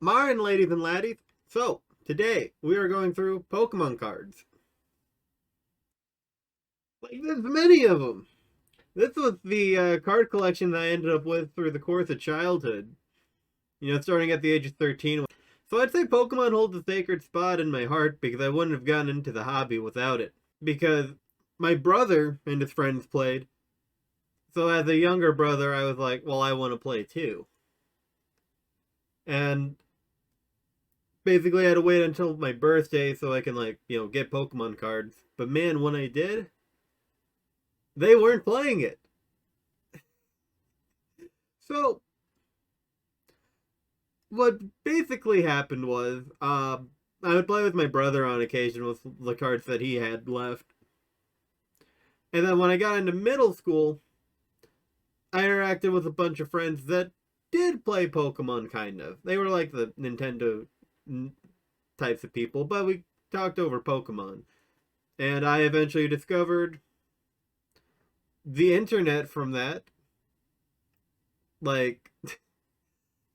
Marnin, ladies and laddies. So, today we are going through Pokemon cards. Like, there's many of them. This was the card collection that I ended up with through the course of childhood. Starting at the age of 13. So I'd say Pokemon holds a sacred spot in my heart because I wouldn't have gotten into the hobby without it. Because my brother and his friends played. So as a younger brother, I was like, well, I want to play too. And basically I had to wait until my birthday so I can get Pokemon cards. But man, when I did, they weren't playing it. So what basically happened was I would play with my brother on occasion with the cards that he had left. And then when I got into middle school, I interacted with a bunch of friends that did play Pokemon kind of. They were like the Nintendo types of people, but we talked over Pokemon. And I eventually discovered the internet from that. Like,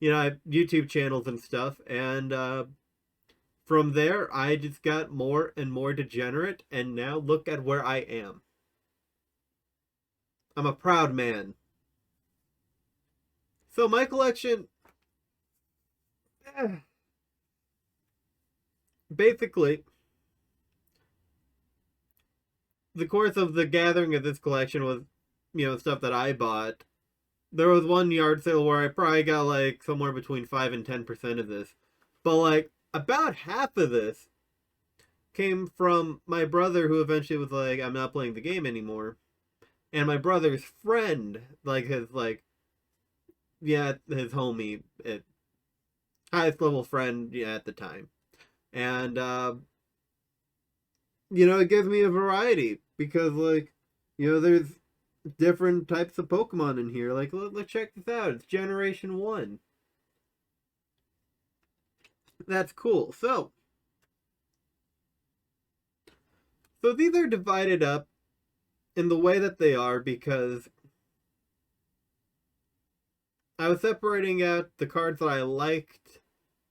I have YouTube channels and stuff. And from there, I just got more and more degenerate. And now look at where I am. I'm a proud man. So my collection, basically, the course of the gathering of this collection was, stuff that I bought. There was one yard sale where I probably got like somewhere between 5 and 10% of this. But like about half of this came from my brother who eventually was like, I'm not playing the game anymore. And my brother's friend, his homie, highest level friend at the time. And it gives me a variety because there's different types of Pokemon in here. Like, let's check this out. It's Generation 1. That's cool. So these are divided up in the way that they are because I was separating out the cards that I liked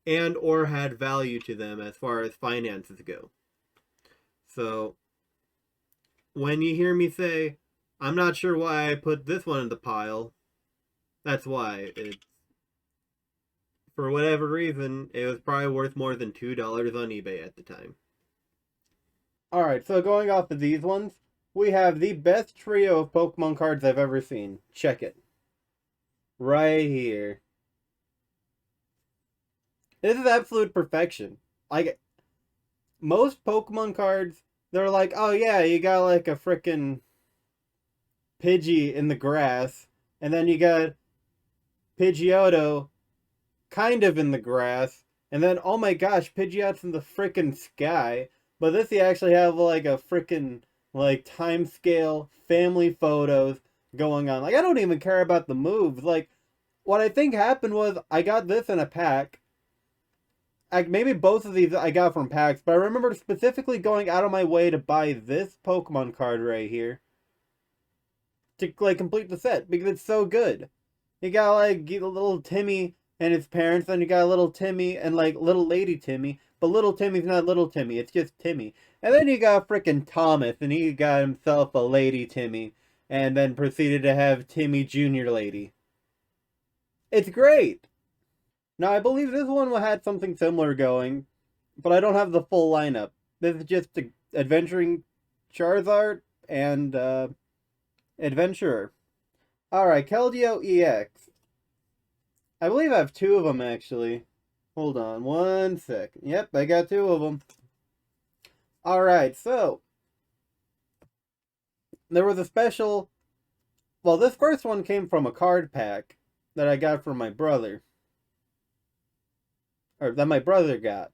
and or had value to them as far as finances go. So when you hear me say, I'm not sure why I put this one in the pile, that's why. It's, for whatever reason, it was probably worth more than $2 on eBay at the time. Alright, so going off of these ones, we have the best trio of Pokemon cards I've ever seen. Check it. Right here. This is absolute perfection. Like, most Pokemon cards, they're like, oh yeah, you got like a frickin' Pidgey in the grass, and then you got Pidgeotto kind of in the grass, and then, oh my gosh, Pidgeot's in the frickin' sky. But this you actually have like a frickin' like time scale family photos going on. Like, I don't even care about the moves. Like, what I think happened was I got this in a pack. Maybe both of these I got from packs, but I remember specifically going out of my way to buy this Pokemon card right here to like complete the set because it's so good. You got like little Timmy and his parents, and you got little Timmy and like little Lady Timmy, but little Timmy's not little Timmy, it's just Timmy. And then you got frickin' Thomas, and he got himself a Lady Timmy, and then proceeded to have Timmy Junior Lady. It's great. Now I believe this one had something similar going, but I don't have the full lineup. This is just Adventuring Charizard and Adventurer. Alright, Keldeo EX. I believe I have two of them, actually. Hold on one second. Yep, I got two of them. Alright, so. There was a special. Well, this first one came from a card pack that I got from my brother. Or that my brother got.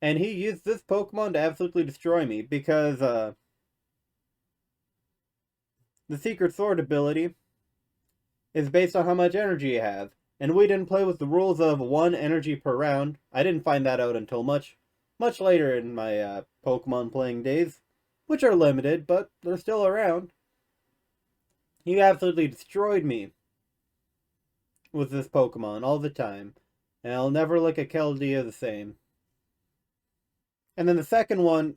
And he used this Pokemon to absolutely destroy me because, the Secret Sword ability is based on how much energy you have. And we didn't play with the rules of 1 energy per round. I didn't find that out until much later in my Pokemon playing days, which are limited, but they're still around. He absolutely destroyed me with this Pokemon all the time. And I'll never look at Keldeo the same. And then the second one,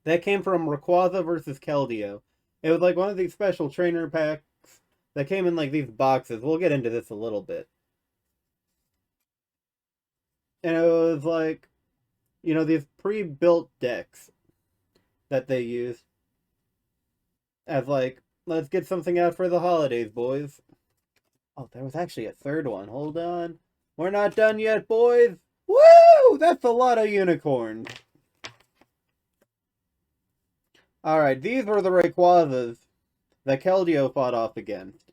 that came from Rayquaza versus Keldeo. It was like one of these special trainer packs that came in like these boxes. We'll get into this a little bit. And it was like, these pre-built decks that they used as like, let's get something out for the holidays, boys. Oh, there was actually a third one. Hold on. We're not done yet, boys. Woo! That's a lot of unicorns. Alright, these were the Rayquazas that Keldeo fought off against.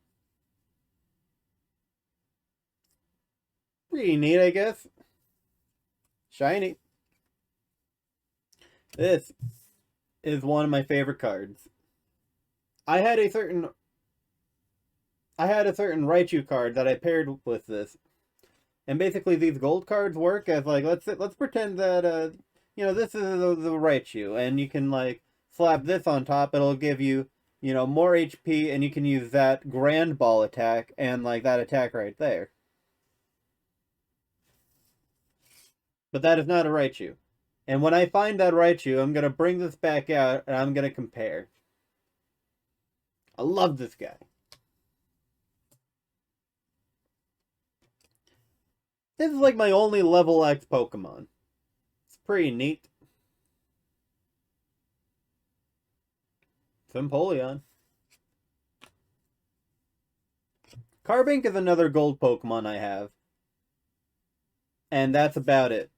Pretty neat, I guess. Shiny. This is one of my favorite cards. I had a certain Raichu card that I paired with this. And basically these gold cards work as like let's pretend that this is the Raichu, and you can like slap this on top. It'll give you more HP, and you can use that Grand Ball attack and like that attack right there. But that is not a Raichu. And when I find that Raichu, I'm gonna bring this back out and I'm gonna compare. I love this guy. This is like my only level X Pokemon. It's pretty neat. Empoleon. Carbink is another gold Pokemon I have. And that's about it.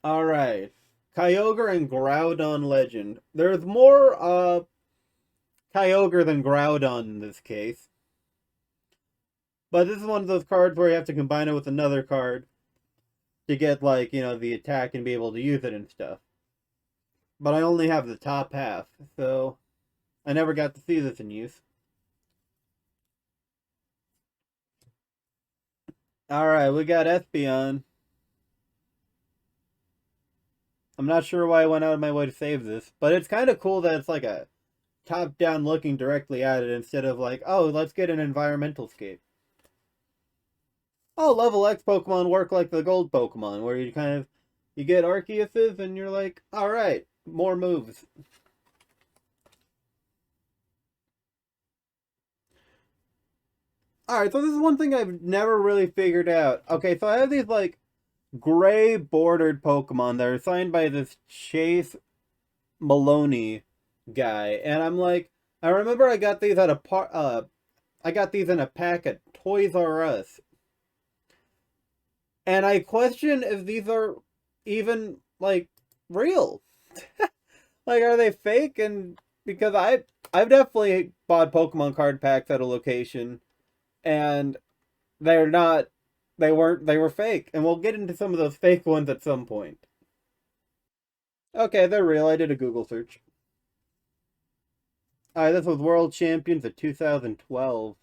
Alright. Kyogre and Groudon Legend. There's more Kyogre than Groudon in this case. But this is one of those cards where you have to combine it with another card to get, like, the attack and be able to use it and stuff. But I only have the top half, so I never got to see this in use. Alright, we got Espeon. I'm not sure why I went out of my way to save this, but it's kind of cool that it's like a top-down looking directly at it instead of like, oh, let's get an environmental scape. Oh, level X Pokemon work like the gold Pokemon, where you get Arceuses and you're like, alright, more moves. Alright, so this is one thing I've never really figured out. Okay, so I have these, like, gray bordered Pokemon that are assigned by this Chase Maloney guy, and I'm like, I remember I got these at I got these in a pack at Toys R Us. And I question if these are even, like, real. Like, are they fake? And because I've definitely bought Pokemon card packs at a location, and they're not, they were fake. And we'll get into some of those fake ones at some point. Okay, they're real. I did a Google search. Alright, this was World Champions of 2012.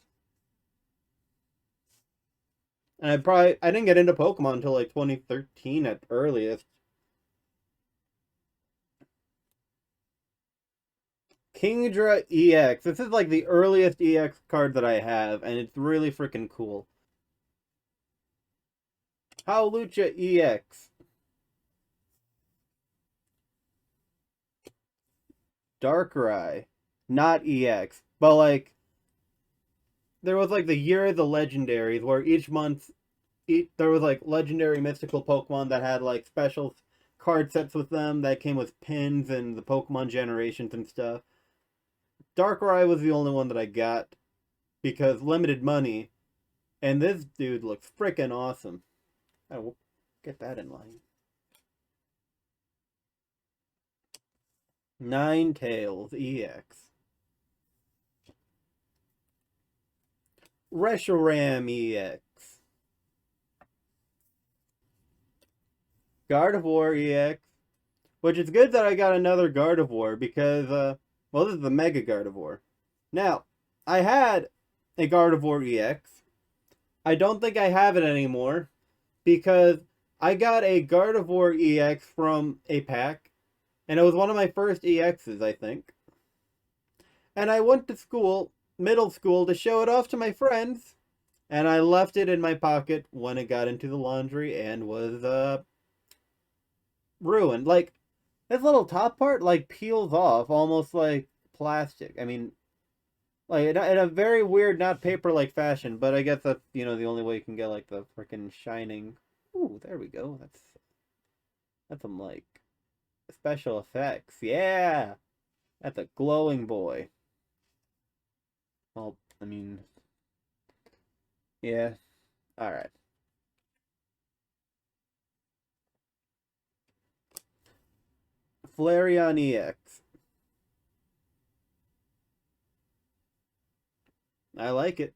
And I didn't get into Pokemon until like 2013 at earliest. Kingdra EX. This is like the earliest EX card that I have, and it's really freaking cool. Howlucha EX. Darkrai. Not EX. But like, there was like the Year of the Legendaries, where each month there was like legendary mystical Pokemon that had like special card sets with them that came with pins and the Pokemon generations and stuff. Darkrai was the only one that I got because limited money, and this dude looks freaking awesome. I will get that in line. Ninetales EX. Reshiram EX. Gardevoir EX. Which is good that I got another Gardevoir because, well, this is the Mega Gardevoir. Now, I had a Gardevoir EX. I don't think I have it anymore because I got a Gardevoir EX from a pack, and it was one of my first EXs, I think. And I went to school, middle school to show it off to my friends, and I left it in my pocket when it got into the laundry and was ruined. Like this little top part like peels off almost like plastic. I mean, like in a very weird, not paper like fashion. But I guess that's the only way you can get like the freaking shining. Ooh, there we go. That's some like special effects. Yeah, that's a glowing boy. Well, I mean, yeah. All right. Flareon EX. I like it.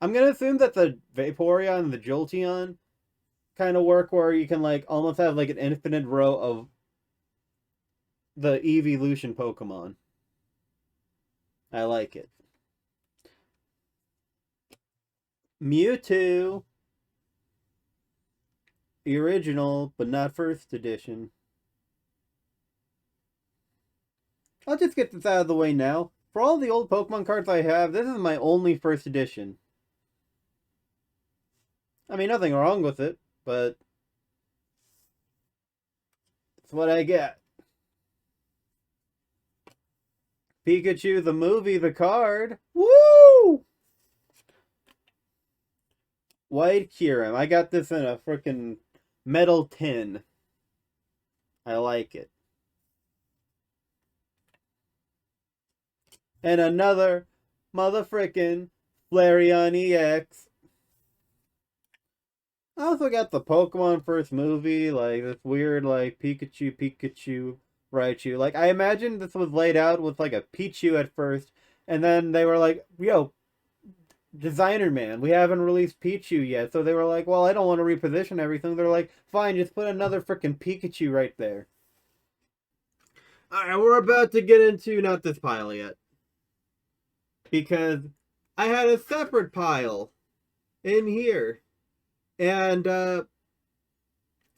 I'm gonna assume that the Vaporeon and the Jolteon kind of work where you can like almost have like an infinite row of the evolution Pokemon. I like it. Mewtwo, the original, but not first edition. I'll just get this out of the way now. For all the old Pokemon cards I have, this is my only first edition. I mean, nothing wrong with it, but it's what I get. Pikachu, the movie, the card. Woo! White Kyurem. I got this in a freaking metal tin. I like it. And another motherfrickin' Flareon EX. I also got the Pokemon first movie, like this weird like Pikachu, Raichu. Like I imagine this was laid out with like a Pichu at first, and then they were like, "Yo, designer man, we haven't released Pichu yet." So they were like, "Well, I don't want to reposition everything." They're like, "Fine, just put another freaking Pikachu right there." All right, we're about to get into not this pile yet because I had a separate pile in here, and I'm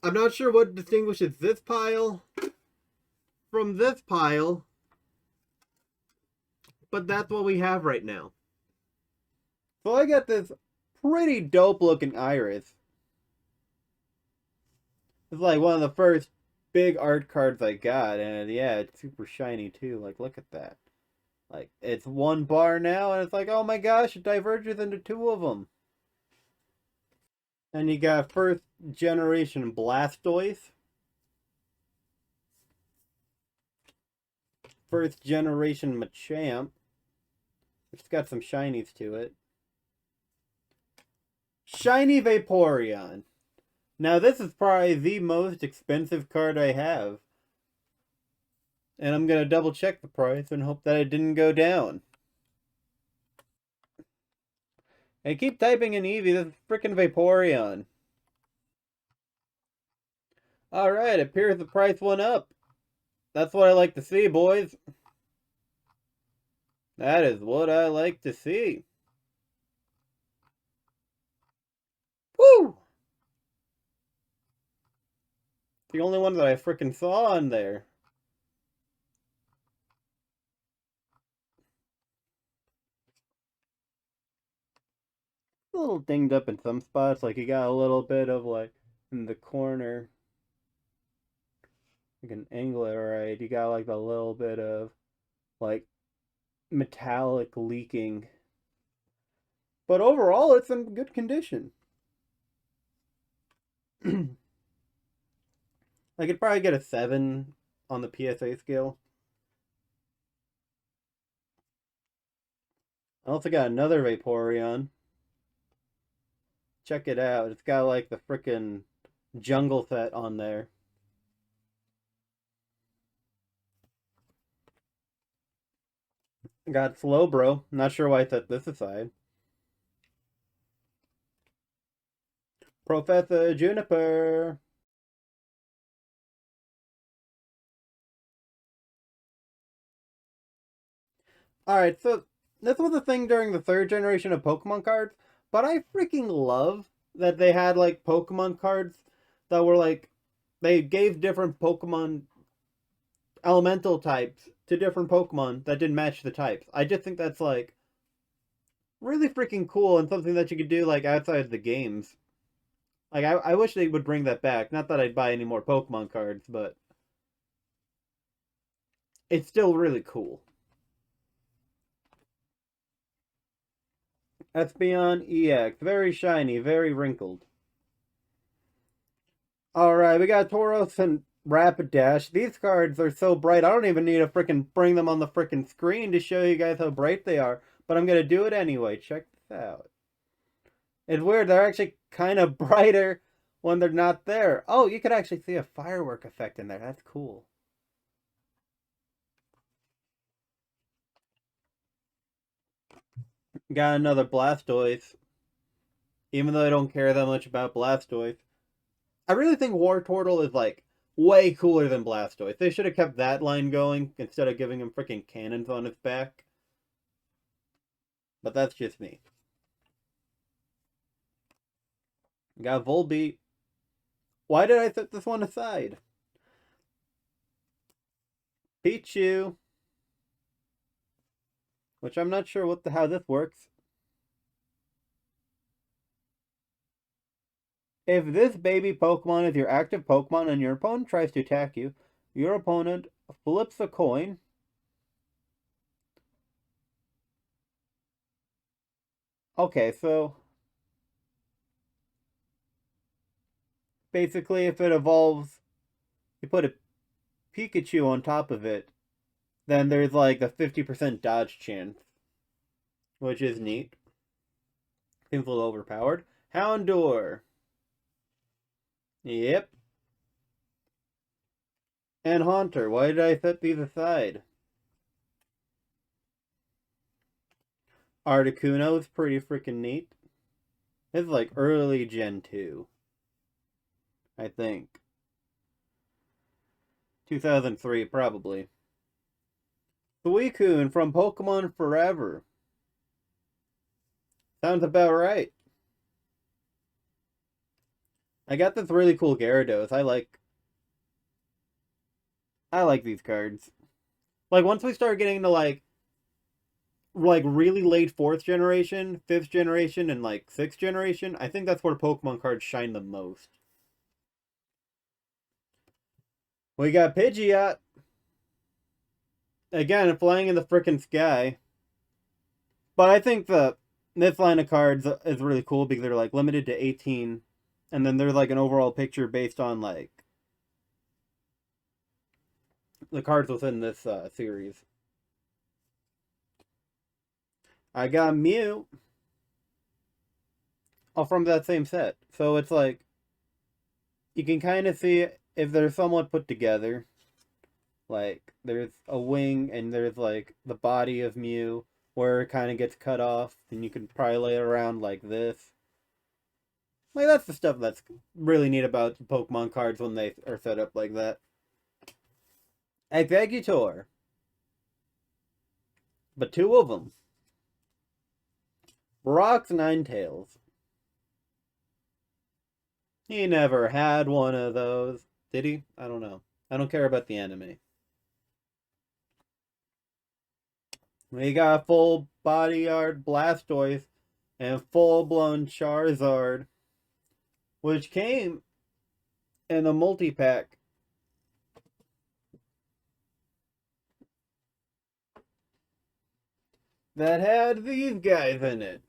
not sure what distinguishes this pile from this pile, but that's what we have right now. So I got this pretty dope looking iris. It's like one of the first big art cards I got, and yeah, it's super shiny too. Like, look at that. Like, it's one bar now, and it's like, oh my gosh, it diverges into two of them. And you got first generation Blastoise, first generation Machamp, which has got some shinies to it. Shiny Vaporeon. Now this is probably the most expensive card I have. And I'm going to double check the price and hope that it didn't go down. I keep typing in Eevee, this is frickin' Vaporeon. Alright, it appears the price went up. That's what I like to see, boys. That is what I like to see. Woo! The only one that I frickin' saw on there. A little dinged up in some spots, like you got a little bit of like in the corner. You can angle it right. You got like a little bit of like metallic leaking. But overall, it's in good condition. I could probably get a 7 on the PSA scale. I also got another Vaporeon. Check it out. It's got like the frickin' jungle set on there. Got Slowbro. Not sure why I set this aside. Professor Juniper. Alright, so this was a thing during the third generation of Pokemon cards, but I freaking love that they had like Pokemon cards that were like they gave different Pokemon elemental types to different Pokemon that didn't match the types. I just think that's like really freaking cool and something that you could do like outside of the games. Like I wish they would bring that back. Not that I'd buy any more Pokemon cards, but it's still really cool. Espeon EX, very shiny, very wrinkled. All right, we got Tauros and Rapidash. These cards are so bright. I don't even need to freaking bring them on the freaking screen to show you guys how bright they are. But I'm gonna do it anyway. Check this out. It's weird. They're actually kind of brighter when they're not there. Oh, you could actually see a firework effect in there. That's cool. Got another Blastoise. Even though I don't care that much about Blastoise. I really think Wartortle is like way cooler than Blastoise. They should have kept that line going instead of giving him freaking cannons on his back. But that's just me. Got Volbeat. Why did I set this one aside? Pichu. Which I'm not sure how this works. If this baby Pokemon is your active Pokemon and your opponent tries to attack you, your opponent flips a coin. Okay, so basically if it evolves, you put a Pikachu on top of it, then there's like a 50% dodge chance, which is neat. Seems a little overpowered. Houndour. Yep. And Haunter. Why did I set these aside? Articuno is pretty freaking neat. It's like early Gen 2. I think. 2003, probably. Suicune from Pokemon Forever. Sounds about right. I got this really cool Gyarados. I like these cards. Like once we start getting to like really late 4th generation, 5th generation, and like 6th generation, I think that's where Pokemon cards shine the most. We got Pidgeot. Again, flying in the frickin' sky. But I think this line of cards is really cool because they're like limited to 18. And then there's like an overall picture based on like the cards within this series. I got Mew. All from that same set. So it's like you can kind of see if they're somewhat put together. Like there's a wing and there's like the body of Mew where it kind of gets cut off, and you can probably lay it around like this. Like that's the stuff that's really neat about Pokemon cards when they are set up like that. Exeggutor. But 2 of them. Brock's Ninetales. He never had one of those. Did he? I don't know. I don't care about the anime. We got full body art Blastoise and full blown Charizard, which came in a multi-pack. That had these guys in it.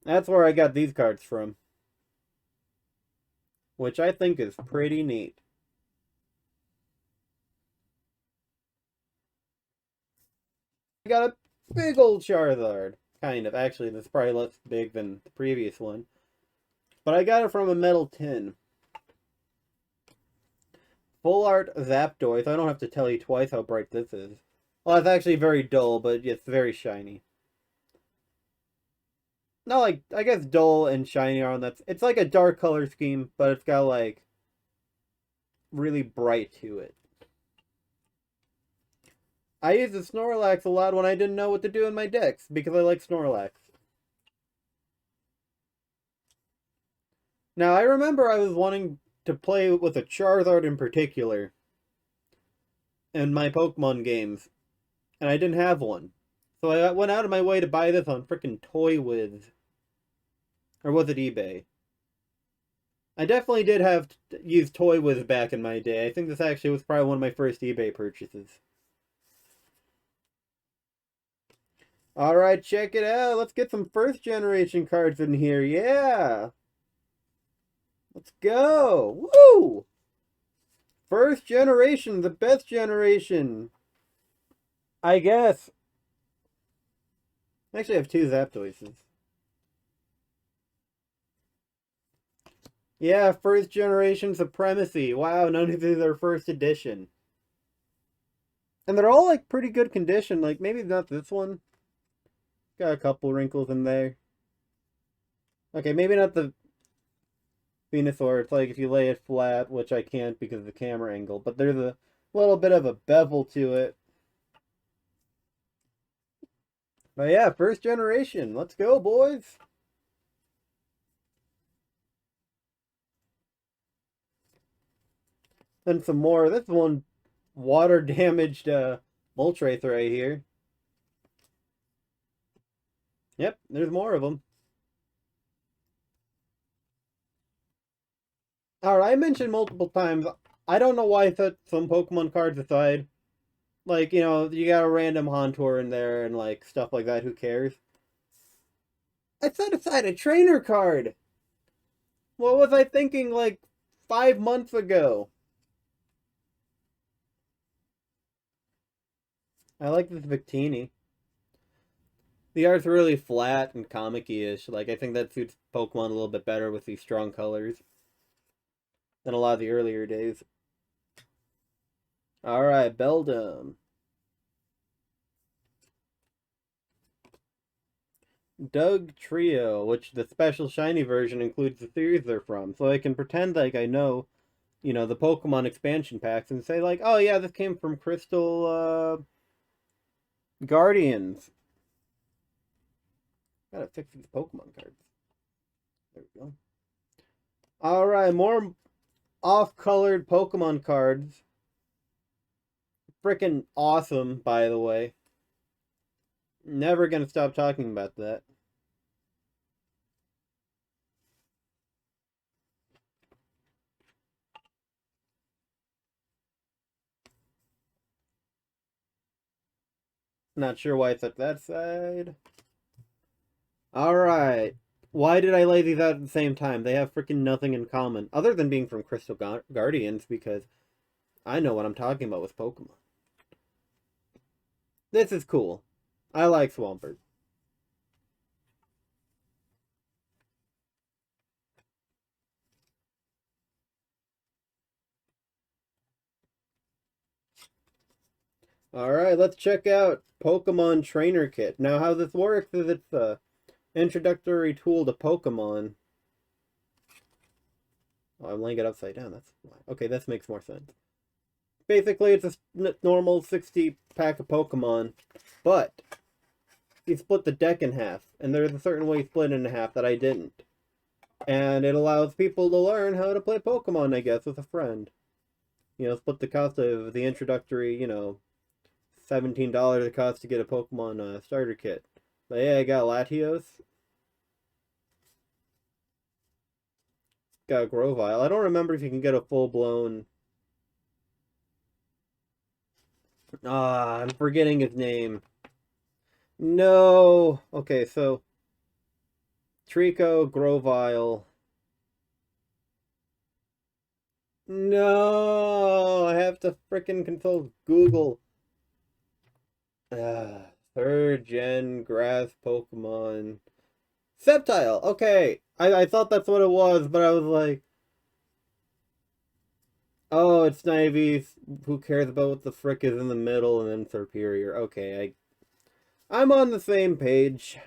That's where I got these cards from. Which I think is pretty neat. I got a big old Charizard. Kind of. Actually, that's probably less big than the previous one. But I got it from a metal tin. Full art Zapdos. I don't have to tell you twice how bright this is. Well, it's actually very dull, but it's very shiny. Not like, I guess dull and shiny are on that. It's like a dark color scheme, but it's got like really bright to it. I use the Snorlax a lot when I didn't know what to do in my decks, because I like Snorlax. Now, I remember I was wanting to play with a Charizard in particular in my Pokemon games, and I didn't have one. So I went out of my way to buy this on frickin' Toy With. Or was it eBay? I definitely did have used Toy With back in my day. I think this actually was probably one of my first eBay purchases. Alright, check it out. Let's get some first generation cards in here. Yeah! Let's go! Woo! First generation, the best generation. I guess. I actually have two Zapdoises. Yeah, first generation supremacy. Wow, none of these are first edition. And they're all like pretty good condition. Like maybe not this one. Got a couple wrinkles in there. Okay, maybe not the Venusaur. It's like if you lay it flat, which I can't because of the camera angle, but there's a little bit of a bevel to it. But yeah, first generation. Let's go, boys. And some more. This one water damaged Moltres right here. Yep, there's more of them. Alright, I mentioned multiple times. I don't know why I set some Pokemon cards aside. Like, you know, you got a random Hauntor in there and like stuff like that. Who cares? I set aside a trainer card. What was I thinking like 5 months ago? I like this Victini. The art's really flat and comic-ish. Like, I think that suits Pokemon a little bit better with these strong colors than a lot of the earlier days. Alright, Beldum. Doug Trio, which the special shiny version includes the series they're from. So I can pretend like I know, you know, the Pokemon expansion packs and say like, oh yeah, this came from Crystal Guardians. Gotta fix these Pokemon cards. There we go. Alright, more off-colored Pokemon cards. Freaking awesome, by the way. Never gonna stop talking about that. Not sure why it's at that side. Alright. Why did I lay these out at the same time? They have freaking nothing in common. Other than being from Crystal Guardians, because I know what I'm talking about with Pokemon. This is cool. I like Swampert. Alright, let's check out Pokemon Trainer Kit. Now, how this works is it's a introductory tool to Pokemon. Oh, I'm laying it upside down. That's why. Okay, this makes more sense. Basically, it's a normal 60 pack of Pokemon, but you split the deck in half, and there's a certain way you split it in half that I didn't. And it allows people to learn how to play Pokemon, I guess, with a friend. You know, split the cost of the introductory, you know, $17 it costs to get a Pokemon starter kit. But yeah, I got Latios. Got a Grovyle. I don't remember if you can get a full-blown... Ah, I'm forgetting his name. No! Okay, so... Trico, Grovyle... No! I have to frickin' consult Google. Third gen grass Pokemon. Sceptile! Okay! I thought that's what it was, but I was like... Oh, it's Naivy. Who cares about what the frick is in the middle and then Superior? Okay, I'm on the same page.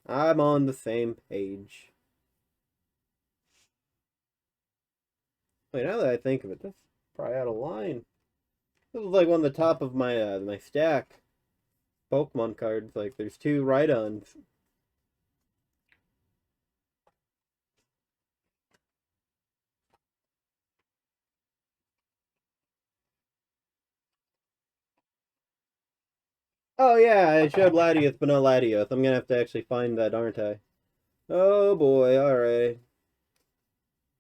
I'm on the same page. Wait, now that I think of it, that's probably out of line. This was like on the top of my my stack. Pokemon cards. Like, there's two Rhydons. Oh yeah, I showed Latios, but not Latios. I'm gonna have to actually find that, aren't I? Oh boy, alright.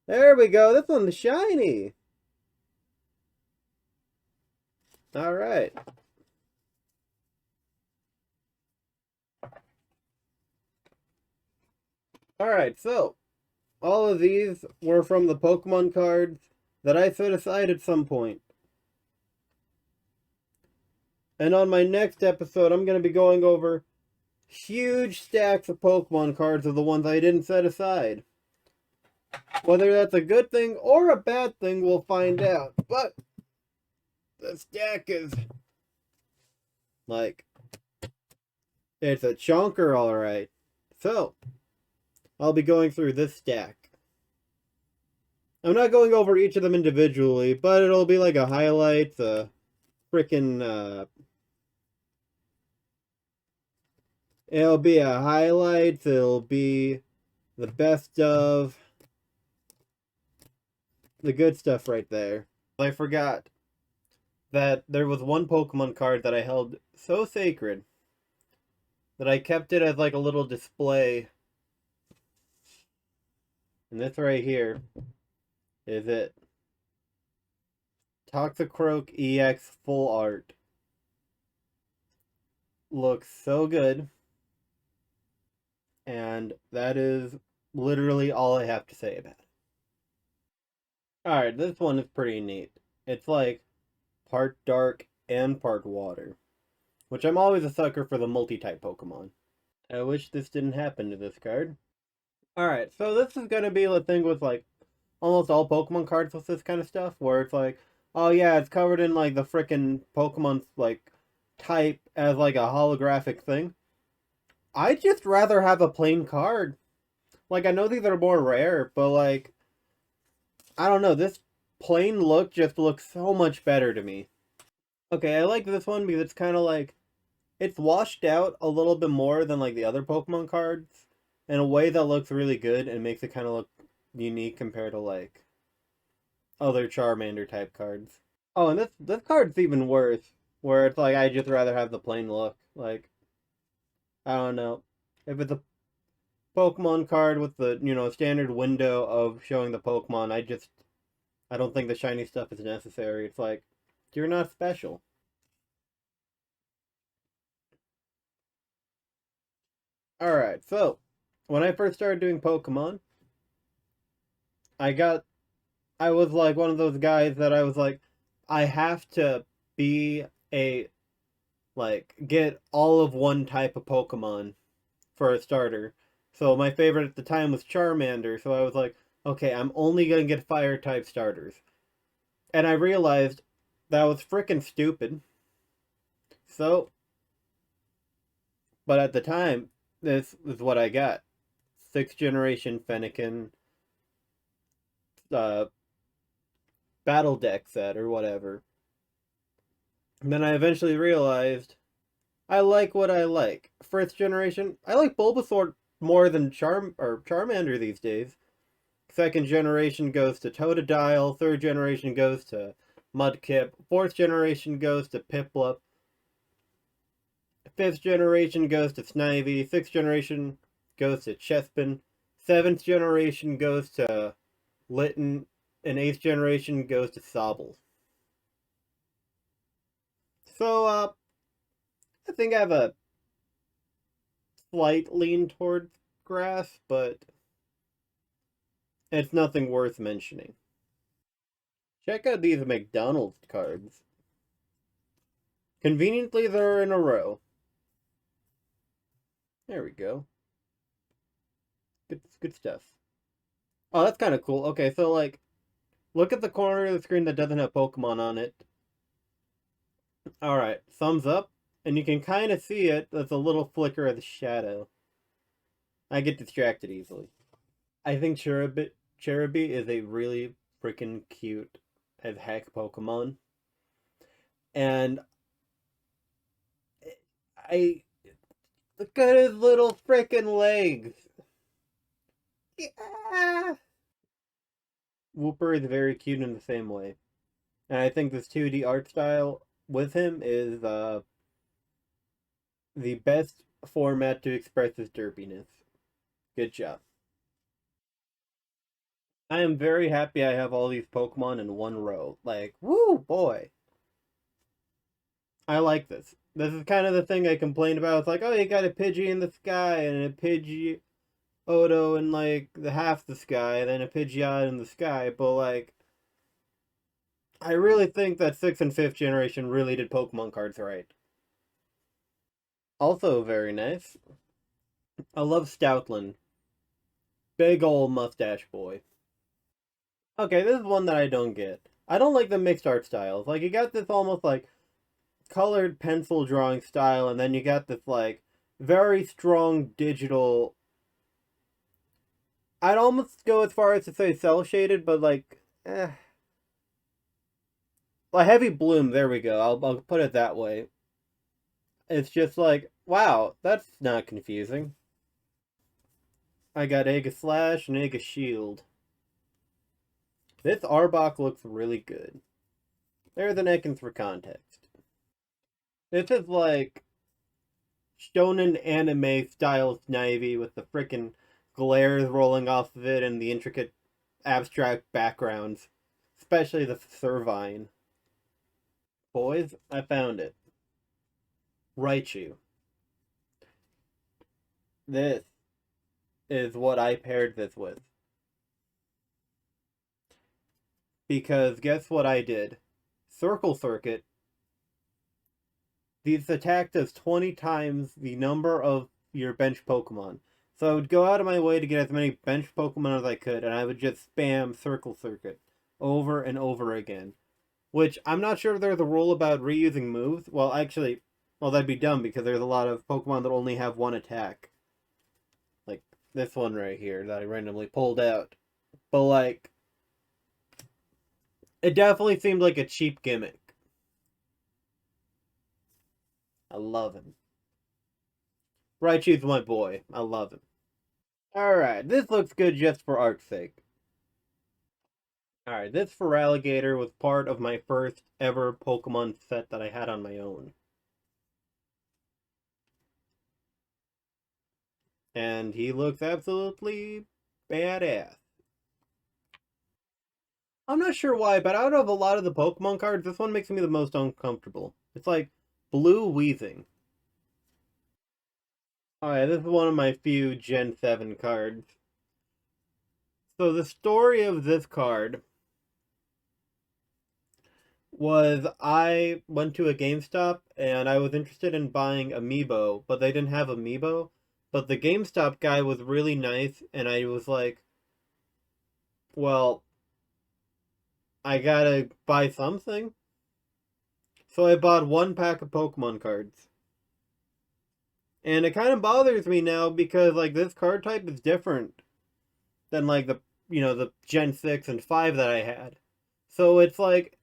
There we go, this one's shiny! Alright. Alright, so, all of these were from the Pokemon cards that I set aside at some point. And on my next episode, I'm gonna be going over huge stacks of Pokemon cards of the ones I didn't set aside. Whether that's a good thing or a bad thing, we'll find out. But the stack is like, it's a chonker, alright. So, I'll be going through this stack. I'm not going over each of them individually, but it'll be like a highlight, frickin' it'll be a highlight, it'll be the best of the good stuff right there. I forgot that there was one Pokemon card that I held so sacred that I kept it as like a little display. And this right here is it. Toxicroak EX Full Art. Looks so good. And that is literally all I have to say about it. Alright, this one is pretty neat. It's like part dark and part water. Which I'm always a sucker for the multi-type Pokemon. I wish this didn't happen to this card. Alright, so this is gonna be the thing with like almost all Pokemon cards with this kind of stuff, where it's like, oh yeah, it's covered in like the frickin' Pokemon's like type as like a holographic thing. I'd just rather have a plain card. Like I know these are more rare, but like I don't know, this plain look just looks so much better to me. Okay, I like this one because it's kind of like it's washed out a little bit more than like the other Pokemon cards in a way that looks really good and makes it kind of look unique compared to like other Charmander type cards. Oh, and this card's even worse, where it's like I just rather have the plain look. Like I don't know, if it's a Pokemon card with the standard window of showing the Pokemon, I don't think the shiny stuff is necessary. It's like you're not special. All right, so when I first started doing Pokemon, I got I was like one of those guys that I was like, I have to be a like get all of one type of Pokemon for a starter. So my favorite at the time was Charmander, so I was like, okay, I'm only gonna get fire type starters. And I realized that was freaking stupid. So, but at the time, this is what I got. Sixth generation Fennekin, uh, battle deck set or whatever. And then I eventually realized I like what I like. First generation, I like Bulbasaur more than Charmander these days. Second generation goes to Totodile. Third generation goes to Mudkip. Fourth generation goes to Piplup. Fifth generation goes to Snivy. Sixth generation goes to Chespin. Seventh generation goes to Litten. And eighth generation goes to Sobble. So, I think I have a slight lean towards grass, but it's nothing worth mentioning. Check out these McDonald's cards. Conveniently, they're in a row. There we go. Good stuff. Oh, that's kind of cool. Okay, so like, look at the corner of the screen that doesn't have Pokemon on it. All right, thumbs up, and you can kind of see it. There's a little flicker of the shadow. I get distracted easily. I think Cherubi is a really freaking cute as heck Pokemon, and I look at his little freaking legs. Yeah. Wooper is very cute in the same way. And I think this 2D art style with him is The best format to express his derpiness. Good job. I am very happy I have all these Pokemon in one row. Like, woo, boy. I like this. This is kind of the thing I complained about. It's like, oh, you got a Pidgey in the sky and a Pidgey Odo in like the half the sky, and then a Pidgeot in the sky. But like, I really think that sixth and fifth generation really did Pokemon cards right. Also very nice. I love Stoutland. Big old mustache boy. Okay, this is one that I don't get. I don't like the mixed art styles. Like, you got this almost like colored pencil drawing style, and then you got this like very strong digital. I'd almost go as far as to say cell shaded, but like, like heavy bloom. There we go. I'll put it that way. It's just like, wow, that's not confusing. I got Aegis Slash and Aegis Shield. This Arbok looks really good. There's an Ekans for context. This is like shonen anime style Snivy with the frickin' glares rolling off of it and the intricate abstract backgrounds. Especially the Servine. Boys, I found it. Raichu. This is what I paired this with. Because guess what I did? Circle Circuit. These attack does 20 times the number of your bench Pokemon. So I would go out of my way to get as many bench Pokemon as I could, and I would just spam Circle Circuit over and over again. Which I'm not sure if there's a rule about reusing moves. Well, actually, well, that'd be dumb because there's a lot of Pokemon that only have one attack. Like this one right here that I randomly pulled out. But, like, it definitely seemed like a cheap gimmick. I love him. Raichu's my boy. I love him. Alright, this looks good just for art's sake. Alright, this Feraligatr was part of my first ever Pokemon set that I had on my own. And he looks absolutely badass. I'm not sure why, but out of a lot of the Pokemon cards, this one makes me the most uncomfortable. It's like blue wheezing. Alright, this is one of my few Gen 7 cards. So the story of this card was I went to a GameStop and I was interested in buying Amiibo, but they didn't have Amiibo. But the GameStop guy was really nice, and I was like, well, I gotta buy something. So I bought one pack of Pokemon cards. And it kind of bothers me now because, like, this card type is different than, like, the Gen 6 and 5 that I had. So it's like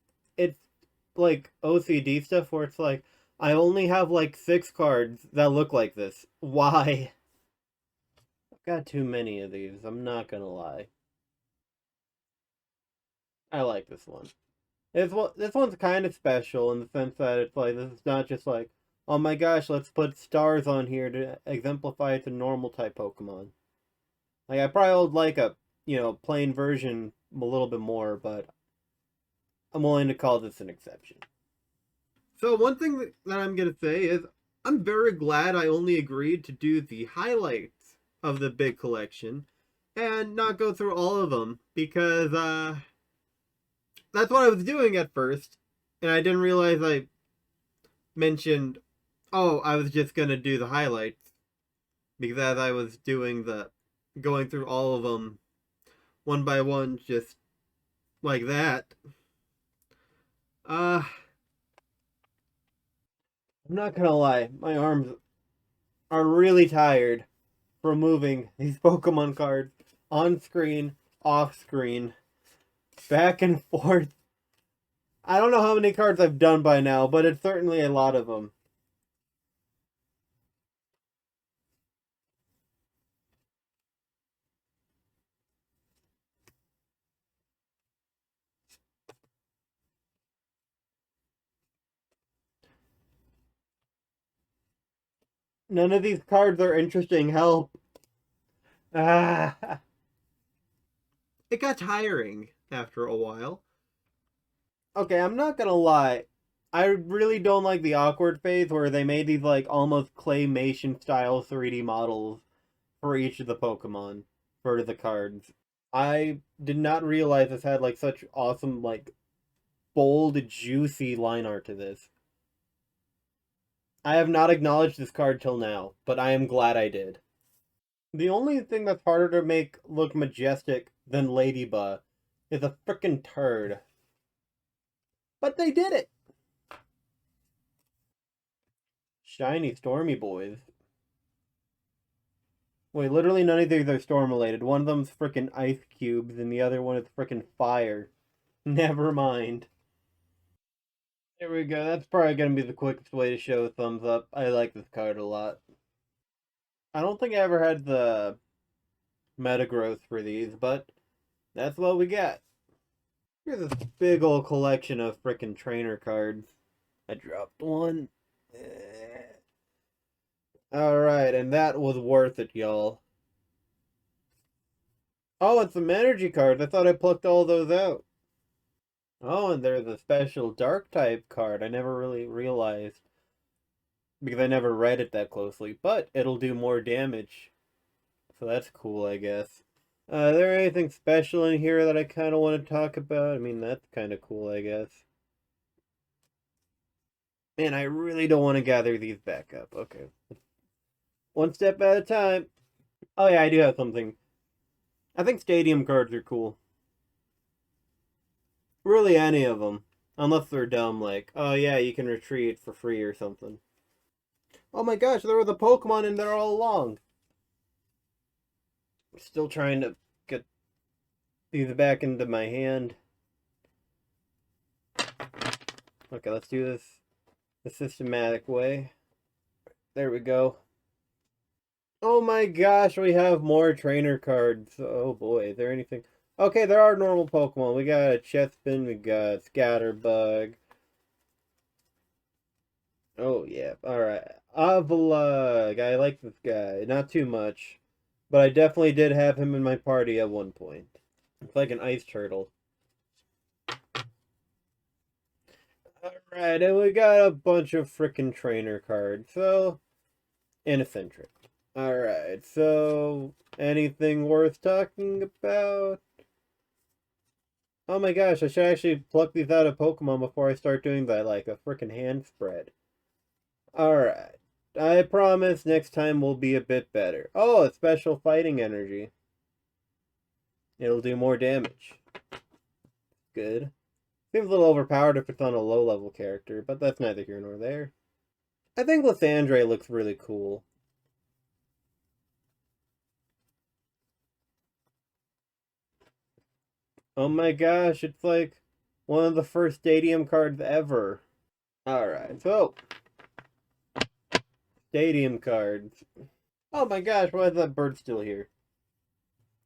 OCD stuff where it's like, I only have like 6 cards that look like this. Why? I've got too many of these, I'm not gonna lie. I like this one. This one's kind of special in the sense that it's like, this is not just like, oh my gosh, let's put stars on here to exemplify it's a normal type Pokemon. Like, I probably would like a, plain version a little bit more, but I'm willing to call this an exception. So one thing that I'm gonna say is I'm very glad I only agreed to do the highlights of the big collection and not go through all of them because that's what I was doing at first, and I didn't realize I mentioned, oh, I was just gonna do the highlights because as I was doing the going through all of them one by one, just like that. Uh, I'm not gonna lie, my arms are really tired from moving these Pokemon cards on screen, off screen, back and forth. I don't know how many cards I've done by now, but it's certainly a lot of them. None of these cards are interesting. Help. Ah. It got tiring after a while. Okay, I'm not gonna lie. I really don't like the awkward phase where they made these like almost claymation style 3D models for each of the Pokemon for the cards. I did not realize this had like such awesome, like bold, juicy line art to this. I have not acknowledged this card till now, but I am glad I did. The only thing that's harder to make look majestic than Ladybug is a frickin' turd. But they did it! Shiny Stormy Boys. Wait, literally none of these are storm related. One of them's frickin' ice cubes, and the other one is frickin' fire. Never mind. There we go. That's probably gonna be the quickest way to show a thumbs up. I like this card a lot. I don't think I ever had the meta growth for these, but that's what we got. Here's this big old collection of frickin' trainer cards. I dropped one. Alright, and that was worth it, y'all. Oh, it's some energy cards. I thought I plucked all those out. Oh, and there's a special dark type card. I never really realized because I never read it that closely, but it'll do more damage. So that's cool, I guess. Is there anything special in here that I kind of want to talk about? I mean, that's kind of cool, I guess. Man, I really don't want to gather these back up. Okay. One step at a time. Oh, yeah, I do have something. I think stadium cards are cool. Really, any of them. Unless they're dumb, like, oh yeah, you can retreat for free or something. Oh my gosh, there was a Pokemon in there all along. Still trying to get these back into my hand. Okay, let's do this the systematic way. There we go. Oh my gosh, we have more trainer cards. Oh boy, is there anything? Okay, there are normal Pokemon. We got a Chespin, we got Scatterbug. Oh yeah, alright. Avalugg, I like this guy. Not too much. But I definitely did have him in my party at one point. It's like an ice turtle. Alright, and we got a bunch of frickin' trainer cards. So, inocentric. Alright, so anything worth talking about? Oh my gosh, I should actually pluck these out of Pokemon before I start doing that, like a frickin' hand spread. Alright. I promise next time will be a bit better. Oh, a special fighting energy. It'll do more damage. Good. Seems a little overpowered if it's on a low level character, but that's neither here nor there. I think Lysandre looks really cool. Oh my gosh, it's like one of the first stadium cards ever. Alright, so stadium cards. Oh my gosh, why is that bird still here?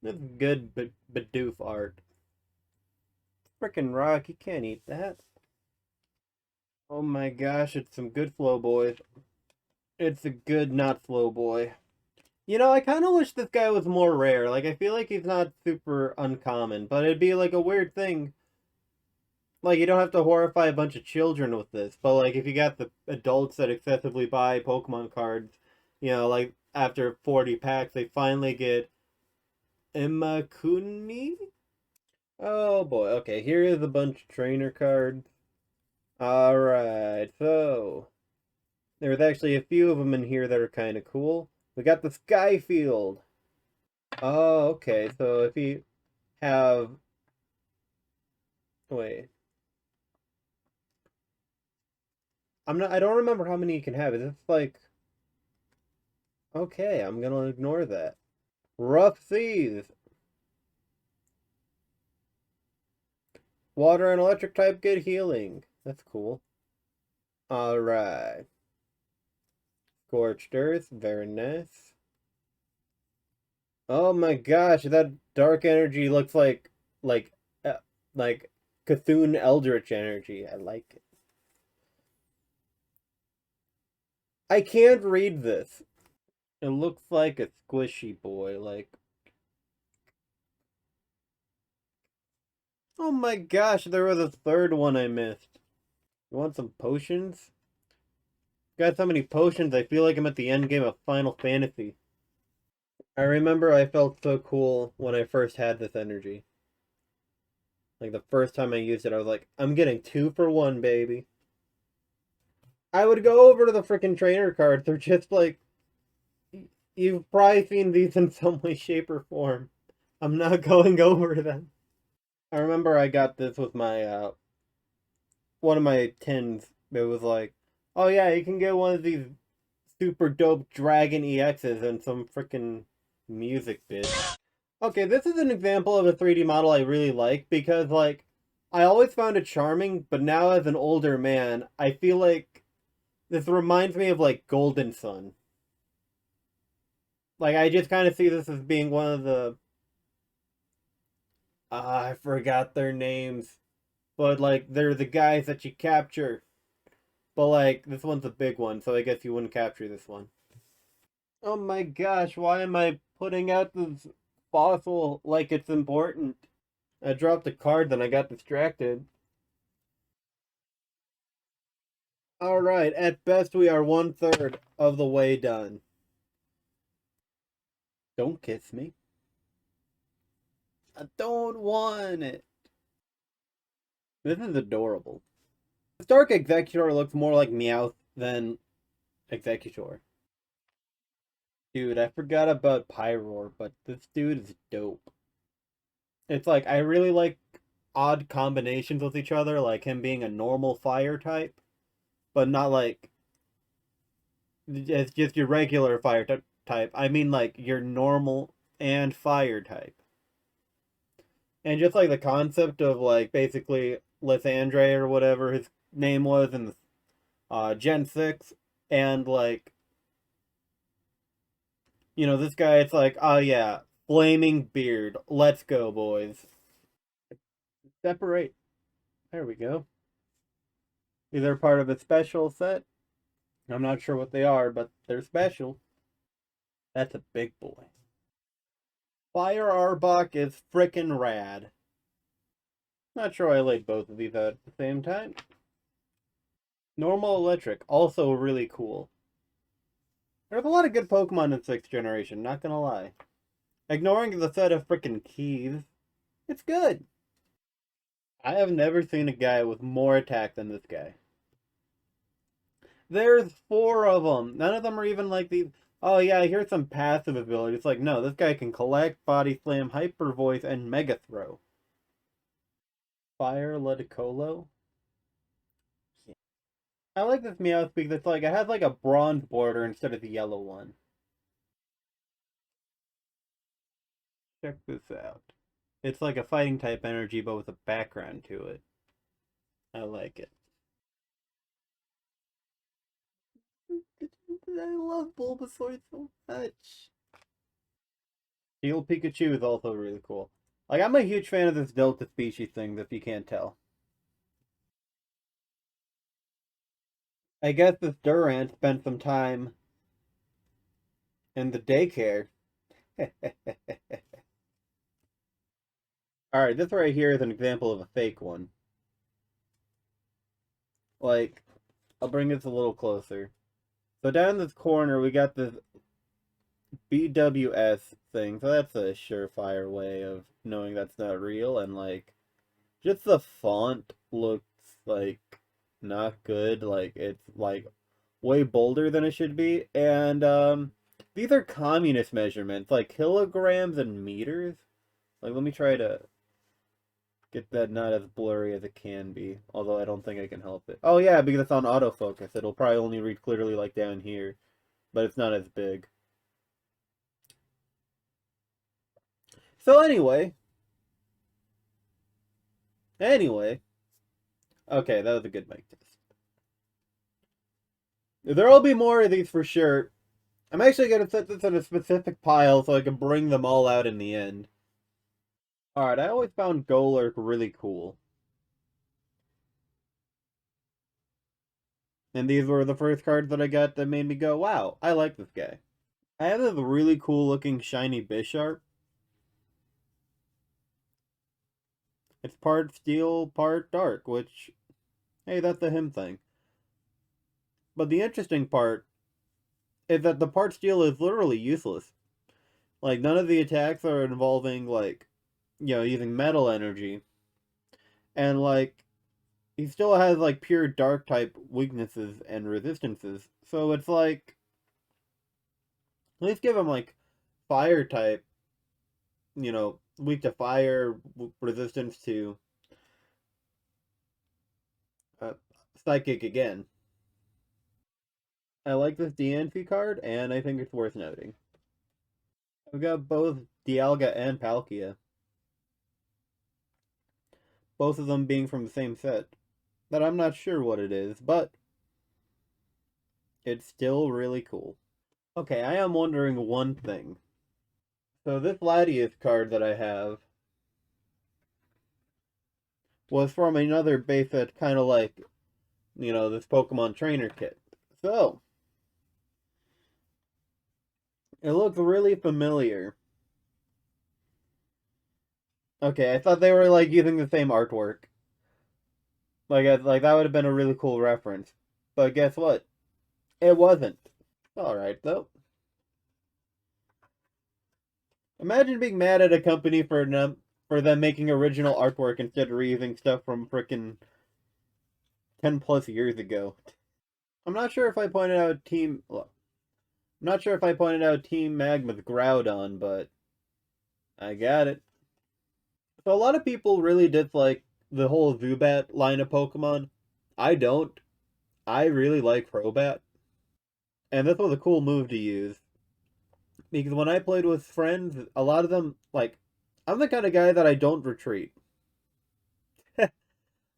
That's good Bidoof art. Frickin' rock, you can't eat that. Oh my gosh, it's some good flow boys. It's a good not flow boy. You know, I kind of wish this guy was more rare. Like, I feel like he's not super uncommon, but it'd be like a weird thing. Like, you don't have to horrify a bunch of children with this, but like, if you got the adults that excessively buy Pokemon cards, you know, like after 40 packs, they finally get Imakuni? Oh boy, okay, here is a bunch of trainer cards. Alright, so there's actually a few of them in here that are kind of cool. We got the Skyfield. Oh, okay, so if you have... Wait. I don't remember how many you can have. Is this like... Okay, I'm gonna ignore that. Rough Seas. Water and electric type get healing. That's cool. Alright. Scorched Earth, very nice. Oh my gosh, that dark energy looks like uh, like Cthulhu Eldritch energy. I like it. I can't read this. It looks like a squishy boy. Like, oh my gosh, there was a third one I missed. You want some potions? Got so many potions, I feel like I'm at the end game of Final Fantasy. I remember I felt so cool when I first had this energy. Like, the first time I used it, I was like, I'm getting 2 for 1, baby. I would go over to the freaking trainer cards. They're just like, you've probably seen these in some way, shape, or form. I'm not going over them. I remember I got this with my, one of my tins. It was like, oh yeah, you can get one of these super dope Dragon EXs and some freaking music bit. Okay, this is an example of a 3D model I really like because, like, I always found it charming, but now as an older man, I feel like this reminds me of, like, Golden Sun. Like, I just kind of see this as being one of the. I forgot their names. But, like, they're the guys that you capture. But, like, this one's a big one, so I guess you wouldn't capture this one. Oh my gosh, why am I putting out this fossil like it's important? I dropped a card, then I got distracted. Alright, at best we are 1/3 of the way done. Don't kiss me. I don't want it. This is adorable. This Dark Executor looks more like Meowth than Executor. Dude, I forgot about Pyroar, but this dude is dope. It's like, I really like odd combinations with each other, like him being a normal fire type, but not like it's just your regular fire type. I mean, like your normal and fire type. And just like the concept of like basically Lysandre or whatever his name was in the Gen 6, and like, this guy, it's like, oh yeah, flaming beard. Let's go, boys. Separate. There we go. These are part of a special set. I'm not sure what they are, but they're special. That's a big boy. Fire Arbok is frickin' rad. Not sure I laid both of these out at the same time. Normal Electric, also really cool. There's a lot of good Pokemon in 6th generation, not gonna lie. Ignoring the set of frickin' keys, it's good. I have never seen a guy with more attack than this guy. There's 4 of them. None of them are even like these. Oh yeah, here's some passive ability. It's like, no, this guy can collect, body slam, hyper voice, and mega throw. Fire Ludicolo. Yeah. I like this Meowth because it's like, it has like a bronze border instead of the yellow one. Check this out. It's like a fighting type energy, but with a background to it. I like it. I love Bulbasaur so much. Steel Pikachu is also really cool. Like, I'm a huge fan of this Delta species thing, if you can't tell. I guess this Durant spent some time in the daycare. Alright, this right here is an example of a fake one. Like, I'll bring this a little closer. So down this corner, we got this BWS thing. So that's a surefire way of knowing that's not real. And, like, just the font looks, like, not good. Like, it's, like, way bolder than it should be. And, these are communist measurements, like kilograms and meters. Like, let me try to get that not as blurry as it can be. Although I don't think I can help it. Oh yeah, because it's on autofocus. It'll probably only read clearly like down here. But it's not as big. So anyway. Okay, that was a good mic test. There'll be more of these for sure. I'm actually going to set this in a specific pile so I can bring them all out in the end. Alright, I always found Golurk really cool. And these were the first cards that I got that made me go, wow, I like this guy. I have this really cool looking shiny Bisharp. It's part steel, part dark, which, hey, that's a him thing. But the interesting part is that the part steel is literally useless. Like, none of the attacks are involving, like, using metal energy. And, like, he still has, like, pure dark type weaknesses and resistances. So it's like, at least give him, like, fire type, weak to fire, resistance to uh, psychic again. I like this Diancie card, and I think it's worth noting. I've got both Dialga and Palkia, both of them being from the same set. That I'm not sure what it is, but it's still really cool. Okay, I am wondering one thing. So this Latias card that I have was from another base that's kind of like, this Pokemon trainer kit. So, it looks really familiar. Okay, I thought they were like using the same artwork. Like that would have been a really cool reference. But guess what? It wasn't. Alright though. Imagine being mad at a company for them making original artwork instead of reusing stuff from frickin' 10 plus years ago. I'm not sure if I pointed out Team I'm not sure if I pointed out Team Magma's Groudon, but I got it. So a lot of people really dislike the whole Zubat line of Pokemon. I don't. I really like Crobat. And this was a cool move to use. Because when I played with friends, a lot of them, like, I'm the kind of guy that I don't retreat.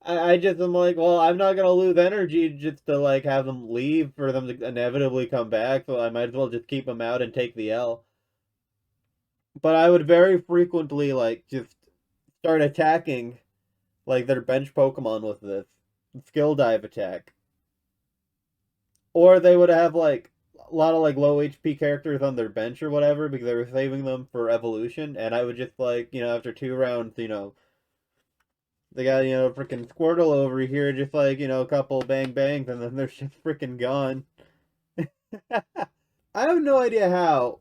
I just am like, well, I'm not gonna lose energy just to like have them leave for them to inevitably come back, so I might as well just keep them out and take the L. But I would very frequently like just start attacking like their bench Pokemon with this skill dive attack. Or they would have like a lot of like low HP characters on their bench or whatever because they were saving them for evolution, and I would just like, after 2 rounds, they got, freaking Squirtle over here, just like, a couple bang bangs, and then they're just freaking gone. I have no idea how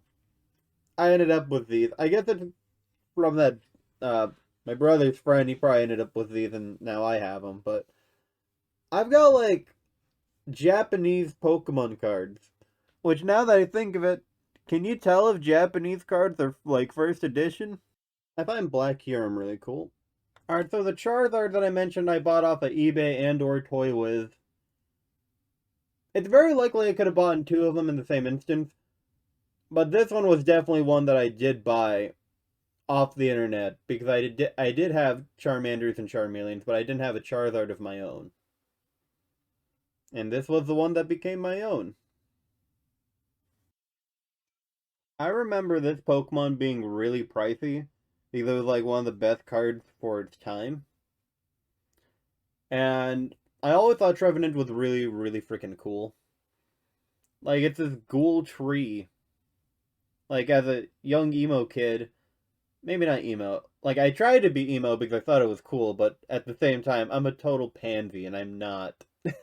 I ended up with these. I guess it's from that, uh, my brother's friend, he probably ended up with these, and now I have them, but I've got, like, Japanese Pokemon cards, which now that I think of it, can you tell if Japanese cards are, like, first edition? I find Black Hyrum really cool. Alright, so the Charizard that I mentioned I bought off of eBay and or Toy Wiz. It's very likely I could have bought two of them in the same instance, but this one was definitely one that I did buy off the internet because I did have Charmanders and Charmeleons, but I didn't have a Charizard of my own. And this was the one that became my own. I remember this Pokemon being really pricey because it was like one of the best cards for its time. And I always thought Trevenant was really, really freaking cool. Like, it's this ghoul tree. Like, as a young emo kid, maybe not emo. Like, I tried to be emo because I thought it was cool, but at the same time, I'm a total pansy and I'm not.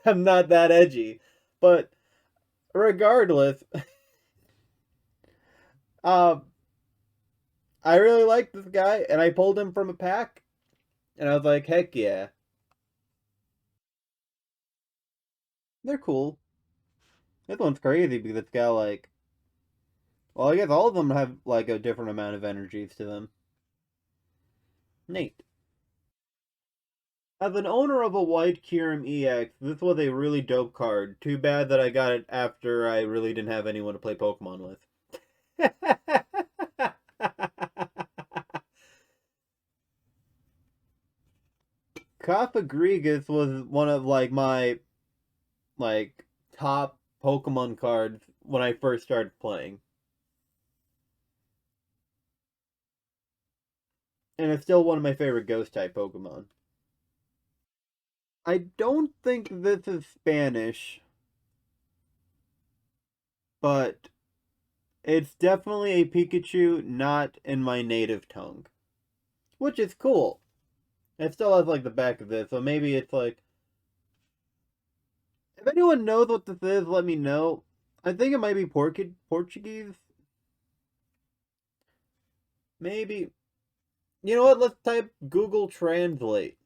I'm not that edgy. But regardless, uh, I really liked this guy and I pulled him from a pack and I was like, heck yeah. They're cool. This one's crazy because it's got like, well, I guess all of them have like a different amount of energies to them. Neat. As an owner of a White Kyurem EX, this was a really dope card. Too bad that I got it after I really didn't have anyone to play Pokemon with. Cofagrigus was one of like my like top Pokemon cards when I first started playing. And it's still one of my favorite ghost type Pokemon. I don't think this is Spanish, but It's definitely a Pikachu not in my native tongue, which is cool. It still has like the back of this, so maybe it's like if anyone knows what this is, let me know. I think it might be Portuguese. Maybe. You know what? Let's type Google Translate.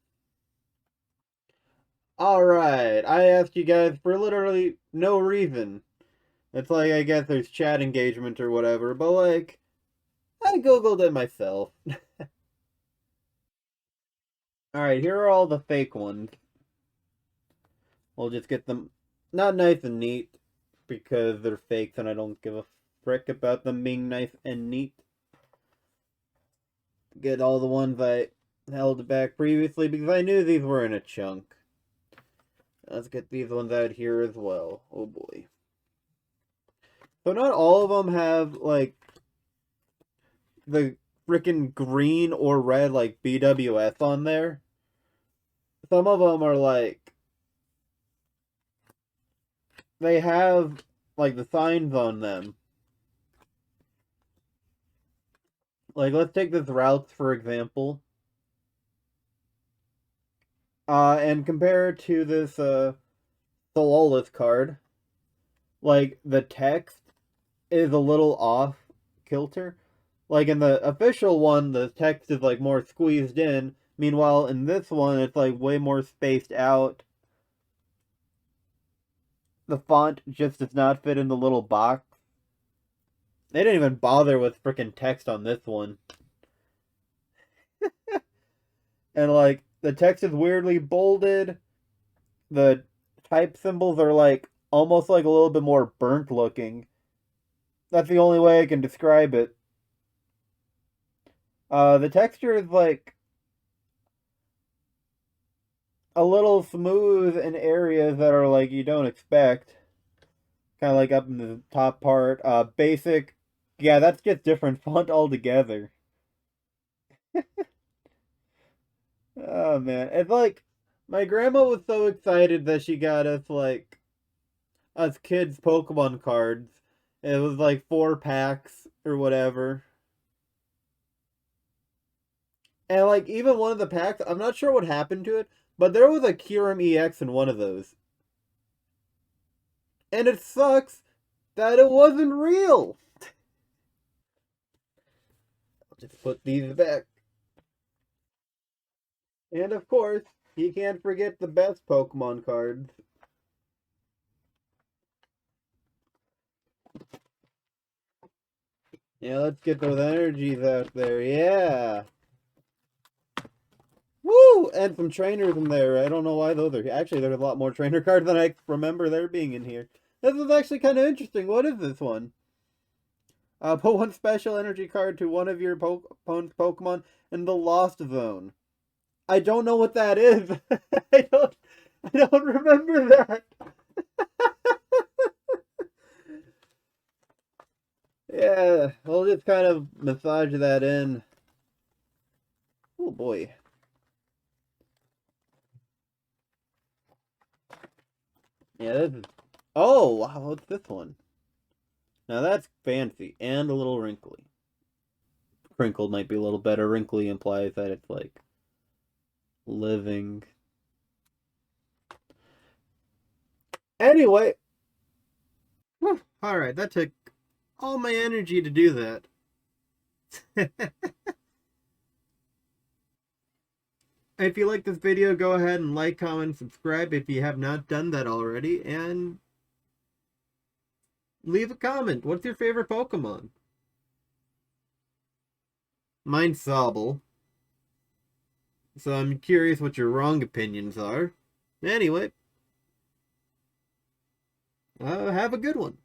Alright, I asked you guys for literally no reason. It's like, I guess there's chat engagement or whatever, but like, I Googled it myself. Alright, here are all the fake ones. We'll just get them not nice and neat because they're fakes and I don't give a frick about them being nice and neat. Get all the ones I held back previously because I knew these were in a chunk. Let's get these ones out here as well. Oh boy. So not all of them have like the freaking green or red like BWS on there. Some of them are like they have like the signs on them. Like let's take this route for example. And compare it to this Sololis card. Like the text is a little off kilter. Like in the official one, the text is like more squeezed in. Meanwhile, in this one, it's like way more spaced out. The font just does not fit in the little box. They didn't even bother with freaking text on this one. And like, the text is weirdly bolded. The type symbols are like almost like a little bit more burnt looking. That's the only way I can describe it. The texture is like a little smooth in areas that are like you don't expect. Kind of like up in the top part. Basic. Yeah, that's just different font altogether. Oh man, it's like my grandma was so excited that she got us like us kids Pokemon cards. It was like 4 packs or whatever. And like even one of the packs, I'm not sure what happened to it, but there was a Kyurem EX in one of those. And it sucks that it wasn't real. I'll just put these back. And of course, you can't forget the best Pokemon cards. Yeah, let's get those energies out there. Yeah. Woo! And some trainers in there. I don't know why those are. Actually, there's a lot more trainer cards than I remember there being in here. This is actually kind of interesting. What is this one? Put one special energy card to one of your opponent's Pokemon in the Lost Zone. I don't know what that is. I don't. I don't remember that. Yeah, we'll just kind of massage that in. Oh boy. Yeah, this is. Oh wow, what's this one? Now that's fancy and a little wrinkly. Crinkled might be a little better. Wrinkly implies that it's like living. Anyway. Whew, all right, that took all my energy to do that. If you like this video, go ahead and like, comment, subscribe if you have not done that already, and leave a comment. What's your favorite Pokemon? Mine's Sobble. So I'm curious what your wrong opinions are. Anyway, have a good one.